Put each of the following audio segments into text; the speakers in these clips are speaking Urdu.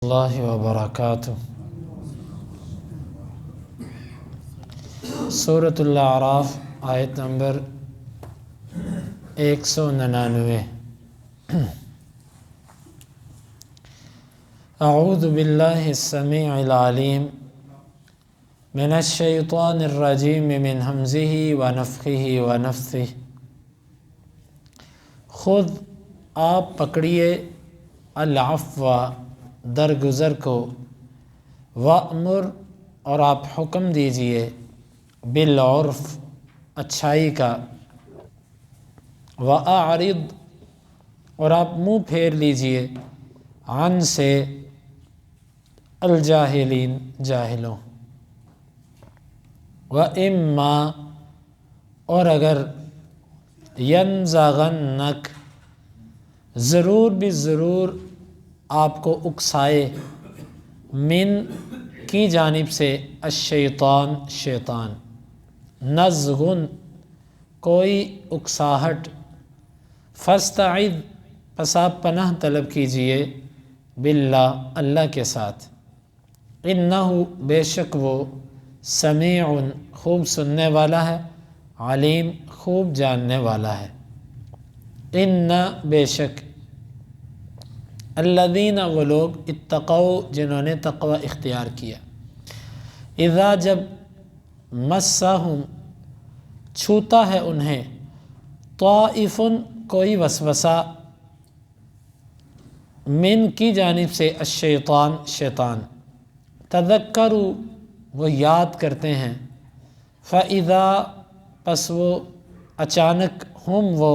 اللہ وبرکاتہ۔ سورۃ الاعراف آیت نمبر 199۔ اعوذ باللہ السمیع العلیم من الشیطان الرجیم من ہمزہ ونفخہ ونفثہ۔ خود آپ پکڑیے العفو درگزر کو، وَأْمُرْ اور آپ حکم دیجئے بالعرف اچھائی کا، وَأَعْرِضْ اور آپ منہ پھیر لیجئے عن سے الجاہلین جاہلوں، وَإِمَّا اور اگر يَنزَغَنَّكَ ضرور بھی ضرور آپ کو اکسائے من کی جانب سے الشیطان شیطان، نزغن کوئی اکساہٹ، فاستعذ پس آپ پناہ طلب کیجئے باللہ اللہ کے ساتھ، انہ بے شک وہ سمیع خوب سننے والا ہے، علیم خوب جاننے والا ہے۔ ان بے شک الذین وہ لوگ اتقوا جنہوں نے تقوی اختیار کیا، اذا جب مسہم چھوتا ہے انہیں، طائف کوئی وسوسہ، من کی جانب سے الشیطان شیطان، تذکروا وہ یاد کرتے ہیں، فاذا پس وہ اچانک ہم وہ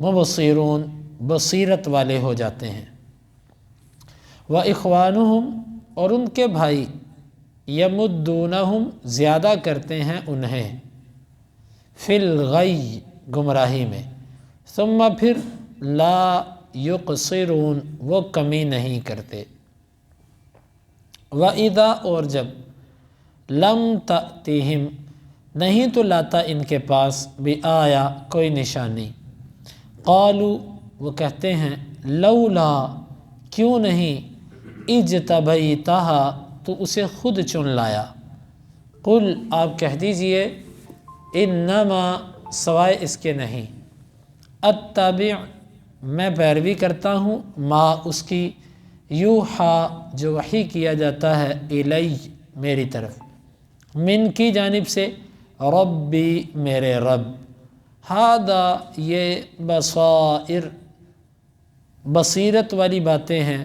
مبصرون بصیرت والے ہو جاتے ہیں، وَإِخْوَانُهُمْ اور ان کے بھائی، يَمُدُّونَهُمْ زیادہ کرتے ہیں انہیں، فِي الْغَيِّ گمراہی میں، ثم پھر لا يُقْصِرُونَ وہ کمی نہیں کرتے، وَإِذَا اور جب لَمْ تَأْتِهِمْ نہیں تو لاتا ان کے پاس بِآیَہ کوئی نشانی، قالوا وہ کہتے ہیں لولا کیوں نہیں اجتبیتہا تو اسے خود چن لایا، قل آپ کہہ دیجئے انما سوائے اس کے نہیں، اتبع میں پیروی کرتا ہوں، ما اس کی، یوحا جو وحی کیا جاتا ہے، الی میری طرف، من کی جانب سے، ربی میرے رب، ھذا یہ بصائر بصیرت والی باتیں ہیں،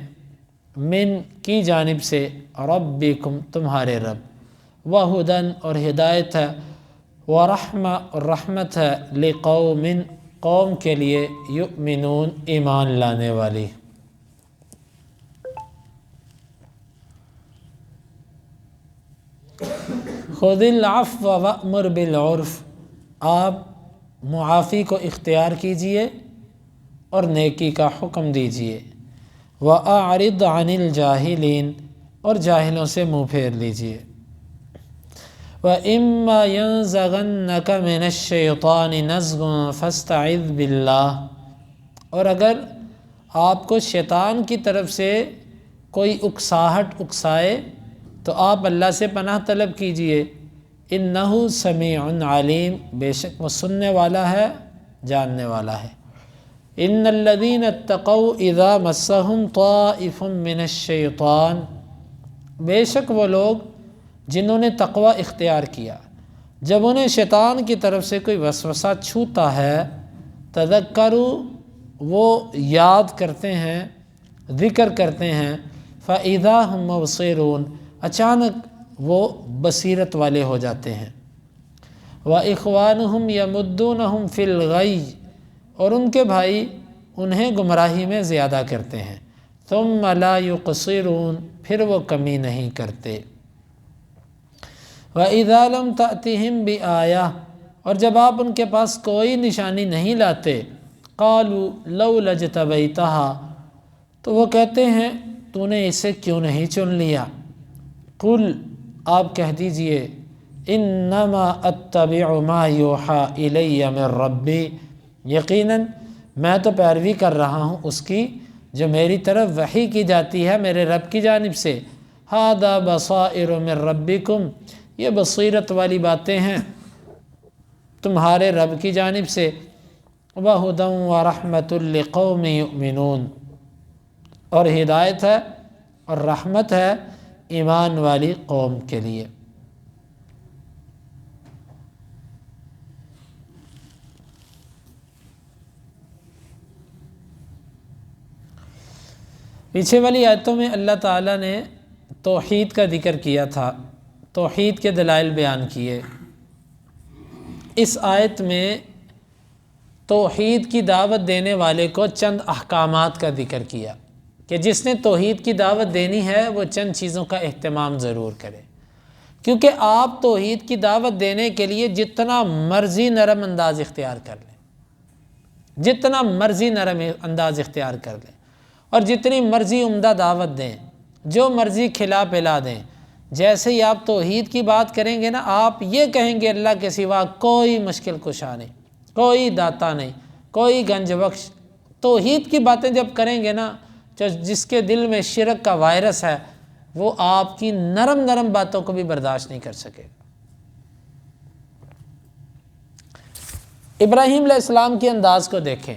من کی جانب سے، ربکم تمہارے رب، وہدن اور ہدایت ہے، ورحمہ اور رحمت ہے، لقوم قوم کے لیے، یؤمنون ایمان لانے والی۔ خذ العفو وأمر بالعرف آپ معافی کو اختیار کیجئے اور نیکی کا حکم دیجئے، وَأَعْرِضْ عَنِ الْجَاهِلِينَ اور جاہلوں سے منہ پھیر لیجئے، وَإِمَّا يَنزَغَنَّكَ مِنَ الشَّيْطَانِ نَزْغٌ فَاسْتَعِذْ بِاللَّهِ اور اگر آپ کو شیطان کی طرف سے کوئی اکساہٹ اکسائے تو آپ اللہ سے پناہ طلب کیجئے، انہ سمیع علیم بے شک وہ سننے والا ہے جاننے والا ہے۔ ان الذین اتقوا اذا مسهم طائف من الشیطان بے شک وہ لوگ جنہوں نے تقوی اختیار کیا، جب انہیں شیطان کی طرف سے کوئی وسوسہ چھوتا ہے، تذکروا وہ یاد کرتے ہیں، ذکر کرتے ہیں، فاذا هم مبصرون اچانک وہ بصیرت والے ہو جاتے ہیں، وَإِخْوَانُهُمْ يَمُدُّونَهُمْ فِي الْغَيِّ اور ان کے بھائی انہیں گمراہی میں زیادہ کرتے ہیں، ثُمَّ لَا يُقْصِرُونَ پھر وہ کمی نہیں کرتے، وَإِذَا لَمْ تَأْتِهِمْ بِآیَةٍ اور جب آپ ان کے پاس کوئی نشانی نہیں لاتے، قَالُوا لَوْلَا اجْتَبَیْتَهَا تو وہ کہتے ہیں تو نے اسے کیوں نہیں چن لیا، قل آپ کہہ دیجئے انما اتبع ما یوحا الی من ربی یقیناً میں تو پیروی کر رہا ہوں اس کی جو میری طرف وحی کی جاتی ہے میرے رب کی جانب سے، ھذا بصائر من ربکم، یہ بصیرت والی باتیں ہیں تمہارے رب کی جانب سے، وہدی ورحمۃ لقوم یؤمنون، اور ہدایت ہے اور رحمت ہے ایمان والی قوم کے لیے۔ پیچھے والی آیتوں میں اللہ تعالیٰ نے توحید کا ذکر کیا تھا، توحید کے دلائل بیان کیے۔ اس آیت میں توحید کی دعوت دینے والے کو چند احکامات کا ذکر کیا کہ جس نے توحید کی دعوت دینی ہے وہ چند چیزوں کا اہتمام ضرور کرے، کیونکہ آپ توحید کی دعوت دینے کے لیے جتنا مرضی نرم انداز اختیار کر لیں، جتنا مرضی نرم انداز اختیار کر لیں اور جتنی مرضی عمدہ دعوت دیں، جو مرضی کھلا پلا دیں، جیسے ہی آپ توحید کی بات کریں گے نا، آپ یہ کہیں گے اللہ کے سوا کوئی مشکل کشا نہیں، کوئی داتا نہیں، کوئی گنج بخش، توحید کی باتیں جب کریں گے نا، جس کے دل میں شرک کا وائرس ہے وہ آپ کی نرم نرم باتوں کو بھی برداشت نہیں کر سکے گا۔ ابراہیم علیہ السلام کے انداز کو دیکھیں،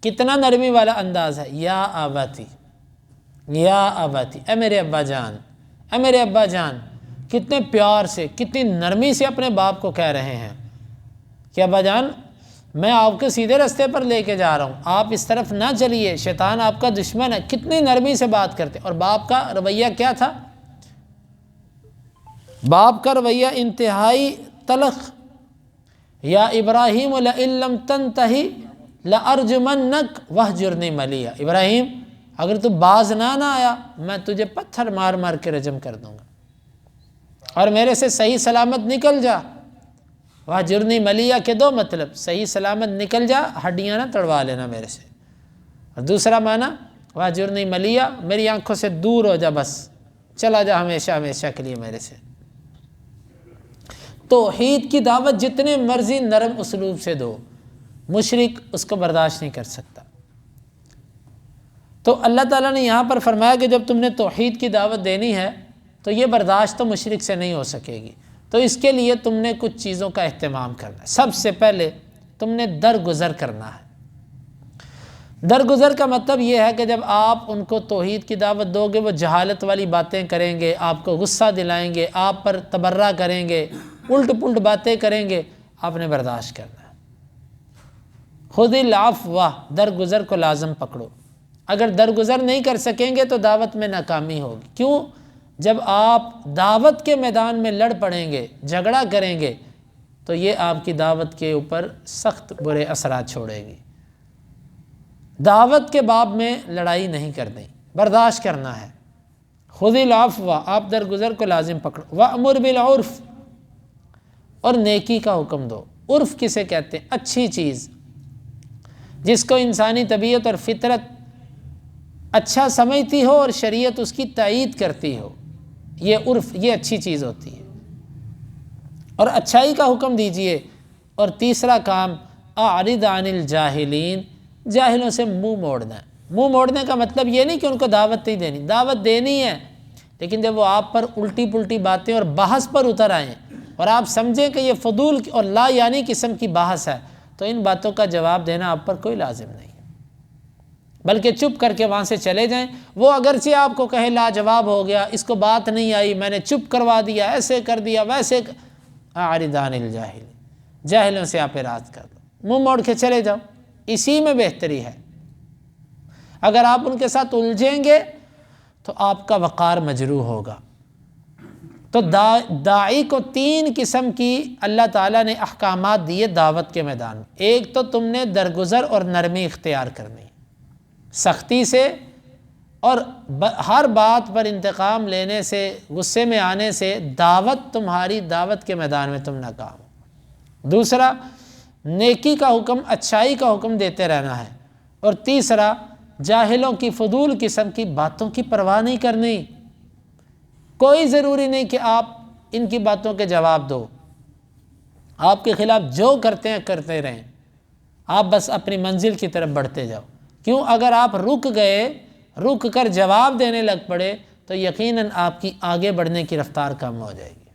کتنا نرمی والا انداز ہے، یا اباتی، یا اباتی، اے میرے ابا جان، اے میرے ابا جان، کتنے پیار سے کتنی نرمی سے اپنے باپ کو کہہ رہے ہیں کہ ابا جان میں آپ کو سیدھے رستے پر لے کے جا رہا ہوں، آپ اس طرف نہ چلیے، شیطان آپ کا دشمن ہے۔ کتنی نرمی سے بات کرتے، اور باپ کا رویہ کیا تھا؟ باپ کا رویہ انتہائی تلخ، یا ابراہیم لئن لم تنتہی لأرجمنک وہجرنی ملیا، ابراہیم اگر تو باز نہ آیا میں تجھے پتھر مار مار کے رجم کر دوں گا، اور میرے سے صحیح سلامت نکل جا۔ وہجرنی ملیا کے دو مطلب، صحیح سلامت نکل جا، ہڈیاں نہ تڑوا لینا میرے سے، اور دوسرا معنی وہجرنی ملیا، میری آنکھوں سے دور ہو جا، بس چلا جا ہمیشہ ہمیشہ کے لیے میرے سے۔ توحید کی دعوت جتنے مرضی نرم اسلوب سے دو، مشرک اس کو برداشت نہیں کر سکتا۔ تو اللہ تعالیٰ نے یہاں پر فرمایا کہ جب تم نے توحید کی دعوت دینی ہے تو یہ برداشت تو مشرک سے نہیں ہو سکے گی، تو اس کے لیے تم نے کچھ چیزوں کا اہتمام کرنا ہے۔ سب سے پہلے تم نے درگزر کرنا ہے۔ درگزر کا مطلب یہ ہے کہ جب آپ ان کو توحید کی دعوت دو گے وہ جہالت والی باتیں کریں گے، آپ کو غصہ دلائیں گے، آپ پر تبرہ کریں گے، الٹ پلٹ باتیں کریں گے، آپ نے برداشت کرنا ہے۔ خذ العفو، درگزر کو لازم پکڑو۔ اگر درگزر نہیں کر سکیں گے تو دعوت میں ناکامی ہوگی۔ کیوں؟ جب آپ دعوت کے میدان میں لڑ پڑیں گے، جھگڑا کریں گے، تو یہ آپ کی دعوت کے اوپر سخت برے اثرات چھوڑے گی۔ دعوت کے باب میں لڑائی نہیں کرنی، برداشت کرنا ہے۔ خذ العفو، آپ درگزر کو لازم پکڑو۔ وأمر بالعرف، اور نیکی کا حکم دو۔ عرف کسے کہتے ہیں؟ اچھی چیز جس کو انسانی طبیعت اور فطرت اچھا سمجھتی ہو اور شریعت اس کی تائید کرتی ہو، یہ عرف، یہ اچھی چیز ہوتی ہے، اور اچھائی کا حکم دیجئے۔ اور تیسرا کام اعرض عن الجاہلین، جاہلوں سے منہ موڑنا ہے۔ منہ موڑنے کا مطلب یہ نہیں کہ ان کو دعوت نہیں دینی، دعوت دینی ہے، لیکن جب وہ آپ پر الٹی پلٹی باتیں اور بحث پر اتر آئیں اور آپ سمجھیں کہ یہ فضول اور لا یعنی قسم کی بحث ہے، تو ان باتوں کا جواب دینا آپ پر کوئی لازم نہیں ہے، بلکہ چپ کر کے وہاں سے چلے جائیں۔ وہ اگرچہ آپ کو کہے لاجواب ہو گیا، اس کو بات نہیں آئی، میں نے چپ کروا دیا، ایسے کر دیا، ویسے اعرض عن الجاہلین، جاہلوں سے آپ اعراض کر دو، منہ موڑ کے چلے جاؤ، اسی میں بہتری ہے۔ اگر آپ ان کے ساتھ الجھیں گے تو آپ کا وقار مجروح ہوگا۔ تو داعی کو تین قسم کی اللہ تعالیٰ نے احکامات دیے دعوت کے میدان میں۔ ایک تو تم نے درگزر اور نرمی اختیار کرنی، سختی سے اور ہر بات پر انتقام لینے سے، غصے میں آنے سے دعوت، تمہاری دعوت کے میدان میں تم ناکام ہو۔ دوسرا، نیکی کا حکم، اچھائی کا حکم دیتے رہنا ہے۔ اور تیسرا، جاہلوں کی فضول قسم کی باتوں کی پرواہ نہیں کرنی۔ کوئی ضروری نہیں کہ آپ ان کی باتوں کے جواب دو، آپ کے خلاف جو کرتے ہیں کرتے رہیں، آپ بس اپنی منزل کی طرف بڑھتے جاؤ۔ کیوں؟ اگر آپ رک گئے، رک کر جواب دینے لگ پڑے تو یقیناً آپ کی آگے بڑھنے کی رفتار کم ہو جائے گی۔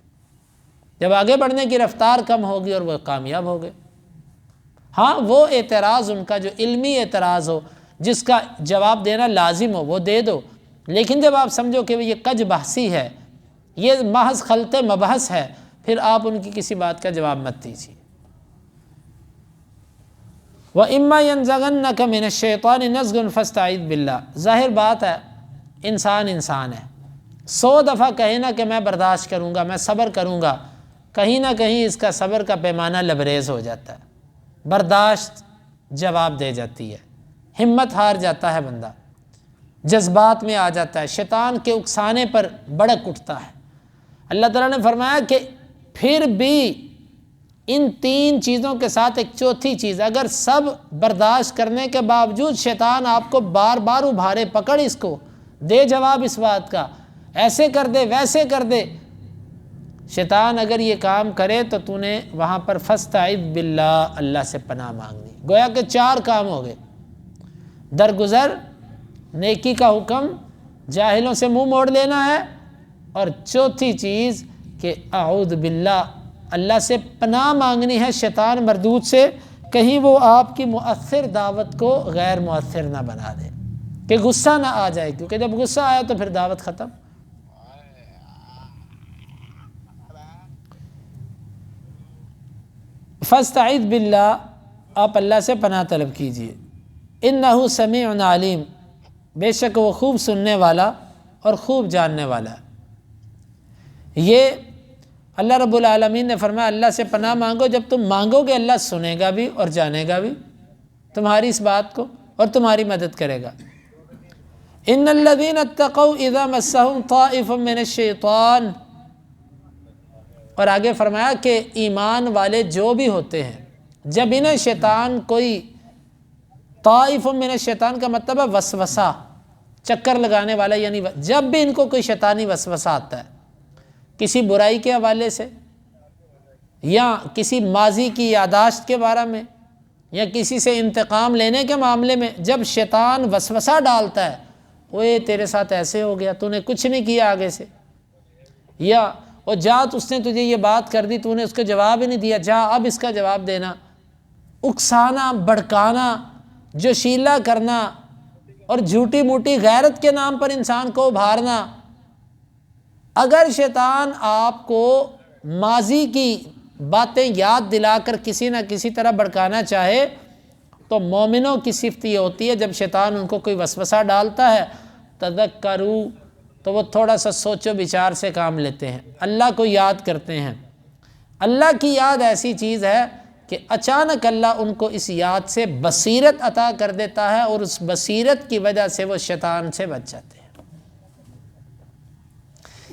جب آگے بڑھنے کی رفتار کم ہوگی اور وہ کامیاب ہو گئے۔ ہاں وہ اعتراض ان کا جو علمی اعتراض ہو، جس کا جواب دینا لازم ہو، وہ دے دو، لیکن جب آپ سمجھو کہ یہ کج بحثی ہے، یہ محض خلط مبحث ہے، پھر آپ ان کی کسی بات کا جواب مت دیجیے۔ وَإِمَّا يَنزَغَنَّكَ مِنَ الشَّيْطَانِ نَزْغٌ فَاسْتَعِذْ بِاللَّهِ۔ ظاہر بات ہے، انسان ہے، 100 دفعہ کہے نا کہ میں برداشت کروں گا، میں صبر کروں گا، کہیں نہ کہیں اس کا صبر کا پیمانہ لبریز ہو جاتا ہے، برداشت جواب دے جاتی ہے، ہمت ہار جاتا ہے بندہ، جذبات میں آ جاتا ہے، شیطان کے اکسانے پر بڑک اٹھتا ہے۔ اللہ تعالیٰ نے فرمایا کہ پھر بھی ان 3 چیزوں کے ساتھ ایک چوتھی چیز، اگر سب برداشت کرنے کے باوجود شیطان آپ کو بار بار ابھارے، پکڑ اس کو، دے جواب اس بات کا، ایسے کر دے ویسے کر دے، شیطان اگر یہ کام کرے تو تو نے وہاں پر فاستعذ باللہ، اللہ سے پناہ مانگنی۔ گویا کہ 4 کام ہو گئے، درگزر، نیکی کا حکم، جاہلوں سے منہ موڑ لینا ہے، اور چوتھی چیز کہ اعوذ باللہ، اللہ سے پناہ مانگنی ہے شیطان مردود سے، کہیں وہ آپ کی مؤثر دعوت کو غیر مؤثر نہ بنا دے، کہ غصہ نہ آ جائے، کیونکہ جب غصہ آیا تو پھر دعوت ختم۔ فاستعذ باللہ، آپ اللہ سے پناہ طلب کیجئے، انہ سمیع علیم، بے شک وہ خوب سننے والا اور خوب جاننے والا ہے۔ یہ اللہ رب العالمین نے فرمایا اللہ سے پناہ مانگو، جب تم مانگو گے اللہ سنے گا بھی اور جانے گا بھی تمہاری اس بات کو، اور تمہاری مدد کرے گا۔ ان الذین اتقوا اذا مسهم طائف من الشیطان، اور آگے فرمایا کہ ایمان والے جو بھی ہوتے ہیں، جب انہیں شیطان کوئی، طائف من الشیطان کا مطلب ہے وسوسہ، چکر لگانے والا، یعنی جب بھی ان کو کوئی شیطانی وسوسہ آتا ہے، کسی برائی کے حوالے سے، یا کسی ماضی کی یادداشت کے بارے میں، یا کسی سے انتقام لینے کے معاملے میں، جب شیطان وسوسہ ڈالتا ہے، اوے تیرے ساتھ ایسے ہو گیا، تو نے کچھ نہیں کیا آگے سے، یا وہ جات اس نے تجھے یہ بات کر دی، تو نے اس کا جواب ہی نہیں دیا، جا اب اس کا جواب دینا، اکسانا، بھڑکانا، جوشیلا کرنا، اور جھوٹی موٹی غیرت کے نام پر انسان کو ابھارنا۔ اگر شیطان آپ کو ماضی کی باتیں یاد دلا کر کسی نہ کسی طرح بھڑکانا چاہے، تو مومنوں کی صفت یہ ہوتی ہے، جب شیطان ان کو کوئی وسوسہ ڈالتا ہے، تذکروا، تو وہ تھوڑا سا سوچ و بچار سے کام لیتے ہیں، اللہ کو یاد کرتے ہیں۔ اللہ کی یاد ایسی چیز ہے کہ اچانک اللہ ان کو اس یاد سے بصیرت عطا کر دیتا ہے، اور اس بصیرت کی وجہ سے وہ شیطان سے بچ جاتے ہیں۔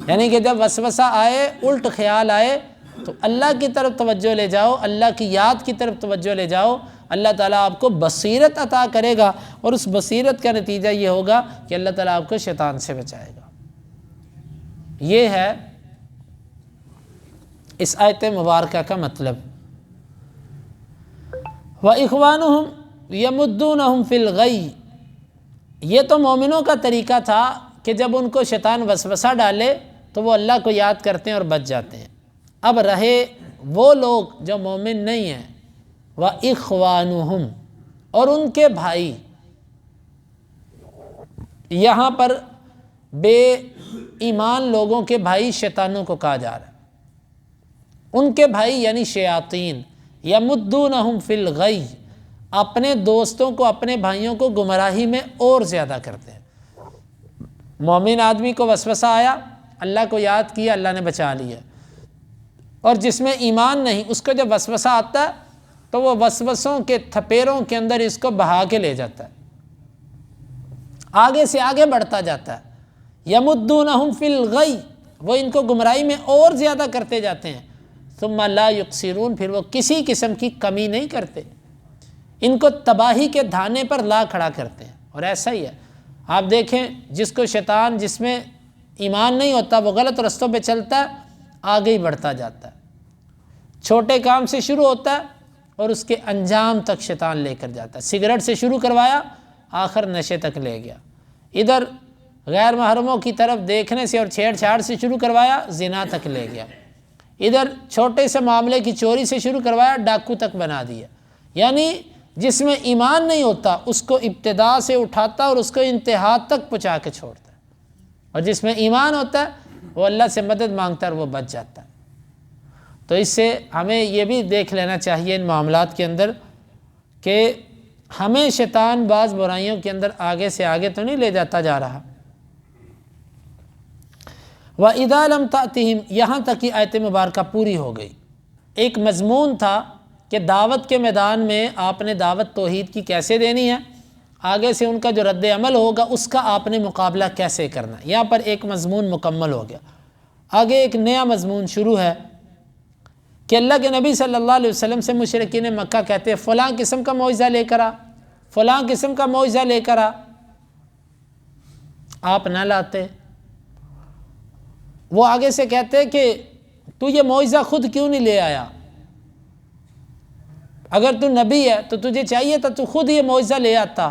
یعنی کہ جب وسوسہ آئے، الٹ خیال آئے، تو اللہ کی طرف توجہ لے جاؤ، اللہ کی یاد کی طرف توجہ لے جاؤ، اللہ تعالیٰ آپ کو بصیرت عطا کرے گا، اور اس بصیرت کا نتیجہ یہ ہوگا کہ اللہ تعالیٰ آپ کو شیطان سے بچائے گا۔ یہ ہے اس آیت مبارکہ کا مطلب۔ وَإِخْوَانُهُمْ يَمُدُّونَهُمْ فِي الْغَيِّ، یہ تو مومنوں کا طریقہ تھا کہ جب ان کو شیطان وسوسہ ڈالے تو وہ اللہ کو یاد کرتے ہیں اور بچ جاتے ہیں۔ اب رہے وہ لوگ جو مومن نہیں ہیں، وَإِخْوَانُهُمْ، اور ان کے بھائی، یہاں پر بے ایمان لوگوں کے بھائی شیطانوں کو کہا جا رہا ہے، ان کے بھائی یعنی شیاطین، یمدونہم فی الغی، اپنے دوستوں کو، اپنے بھائیوں کو گمراہی میں اور زیادہ کرتے ہیں۔ مومن آدمی کو وسوسہ آیا، اللہ کو یاد کیا، اللہ نے بچا لیا، اور جس میں ایمان نہیں، اس کو جب وسوسہ آتا ہے تو وہ وسوسوں کے تھپیروں کے اندر اس کو بہا کے لے جاتا ہے، آگے سے آگے بڑھتا جاتا ہے۔ یمدونہم فی الغی، وہ ان کو گمراہی میں اور زیادہ کرتے جاتے ہیں۔ ثم لا یقصرون، پھر وہ کسی قسم کی کمی نہیں کرتے، ان کو تباہی کے دھانے پر لا کھڑا کرتے ہیں۔ اور ایسا ہی ہے، آپ دیکھیں جس کو شیطان، جس میں ایمان نہیں ہوتا، وہ غلط رستوں پہ چلتا ہے، آگے ہی بڑھتا جاتا ہے، چھوٹے کام سے شروع ہوتا ہے اور اس کے انجام تک شیطان لے کر جاتا ہے۔ سگریٹ سے شروع کروایا، آخر نشے تک لے گیا، ادھر غیر محرموں کی طرف دیکھنے سے اور چھیڑ چھاڑ سے شروع کروایا، زنا تک لے گیا، ادھر چھوٹے سے معاملے کی چوری سے شروع کروایا، ڈاکو تک بنا دیا۔ یعنی جس میں ایمان نہیں ہوتا اس کو ابتدا سے اٹھاتا اور اس کو انتہا تک پہنچا کے چھوڑتا ہے، اور جس میں ایمان ہوتا ہے وہ اللہ سے مدد مانگتا ہے اور وہ بچ جاتا ہے۔ تو اس سے ہمیں یہ بھی دیکھ لینا چاہیے ان معاملات کے اندر کہ ہمیں شیطان بعض برائیوں کے اندر آگے سے آگے تو نہیں لے جاتا جا رہا۔ وَإِذَا لَمْ تَأْتِهِمْ، یہاں تک کہ آیت مبارکہ پوری ہو گئی۔ ایک مضمون تھا کہ دعوت کے میدان میں آپ نے دعوت توحید کی کیسے دینی ہے، آگے سے ان کا جو رد عمل ہوگا اس کا آپ نے مقابلہ کیسے کرنا ہے۔ یہاں پر ایک مضمون مکمل ہو گیا، آگے ایک نیا مضمون شروع ہے کہ اللہ کے نبی صلی اللہ علیہ وسلم سے مشرکین مکہ کہتے ہیں فلاں قسم کا معجزہ لے کر آ، فلاں قسم کا معجزہ لے کر آ، آپ نہ لاتے۔ وہ آگے سے کہتے کہ تو یہ معجزہ خود کیوں نہیں لے آیا، اگر تو نبی ہے تو تجھے چاہیے تھا تو خود یہ معجزہ لے آتا۔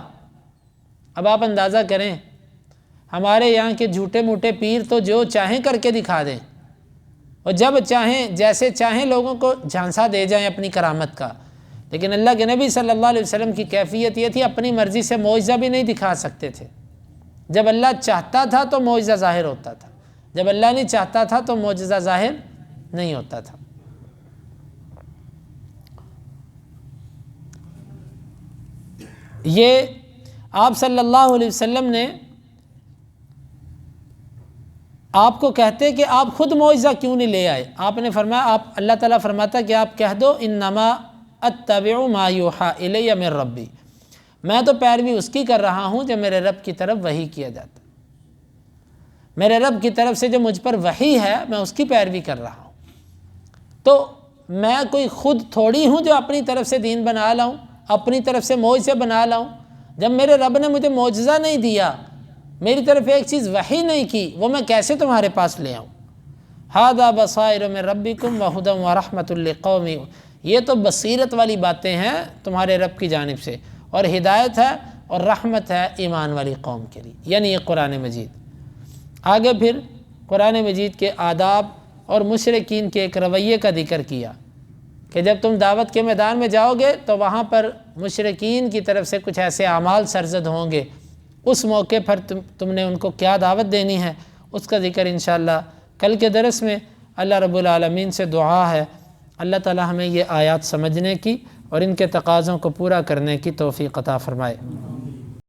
اب آپ اندازہ کریں ہمارے یہاں کے جھوٹے موٹے پیر تو جو چاہیں کر کے دکھا دیں، اور جب چاہیں جیسے چاہیں لوگوں کو جھانسا دے جائیں اپنی کرامت کا، لیکن اللہ کے نبی صلی اللہ علیہ وسلم کی کیفیت یہ تھی اپنی مرضی سے معجزہ بھی نہیں دکھا سکتے تھے۔ جب اللہ چاہتا تھا تو معجزہ ظاہر ہوتا تھا، جب اللہ نہیں چاہتا تھا تو معجزہ ظاہر نہیں ہوتا تھا۔ یہ آپ صلی اللہ علیہ وسلم نے آپ کو کہتے کہ آپ خود معجزہ کیوں نہیں لے آئے، آپ نے فرمایا، آپ اللہ تعالیٰ فرماتا کہ آپ کہہ دو انما اتبع ما یوحی الی من ربی، میں تو پیروی اس کی کر رہا ہوں جو میرے رب کی طرف وحی کیا جاتا، میرے رب کی طرف سے جو مجھ پر وحی ہے میں اس کی پیروی کر رہا ہوں۔ تو میں کوئی خود تھوڑی ہوں جو اپنی طرف سے دین بنا لاؤں، اپنی طرف سے معجزے بنا لاؤں۔ جب میرے رب نے مجھے معجزہ نہیں دیا، میری طرف ایک چیز وحی نہیں کی، وہ میں کیسے تمہارے پاس لے آؤں؟ ھذا بصائر من ربکم وھدی ورحمۃ لقوم، یہ تو بصیرت والی باتیں ہیں تمہارے رب کی جانب سے، اور ہدایت ہے اور رحمت ہے ایمان والی قوم کے لیے، یعنی یہ قرآن مجید۔ آگے پھر قرآن مجید کے آداب اور مشرکین کے ایک رویے کا ذکر کیا کہ جب تم دعوت کے میدان میں جاؤ گے تو وہاں پر مشرکین کی طرف سے کچھ ایسے اعمال سرزد ہوں گے، اس موقع پر تم نے ان کو کیا دعوت دینی ہے، اس کا ذکر انشاءاللہ کل کے درس میں۔ اللہ رب العالمین سے دعا ہے اللہ تعالی ہمیں یہ آیات سمجھنے کی اور ان کے تقاضوں کو پورا کرنے کی توفیق عطا فرمائے۔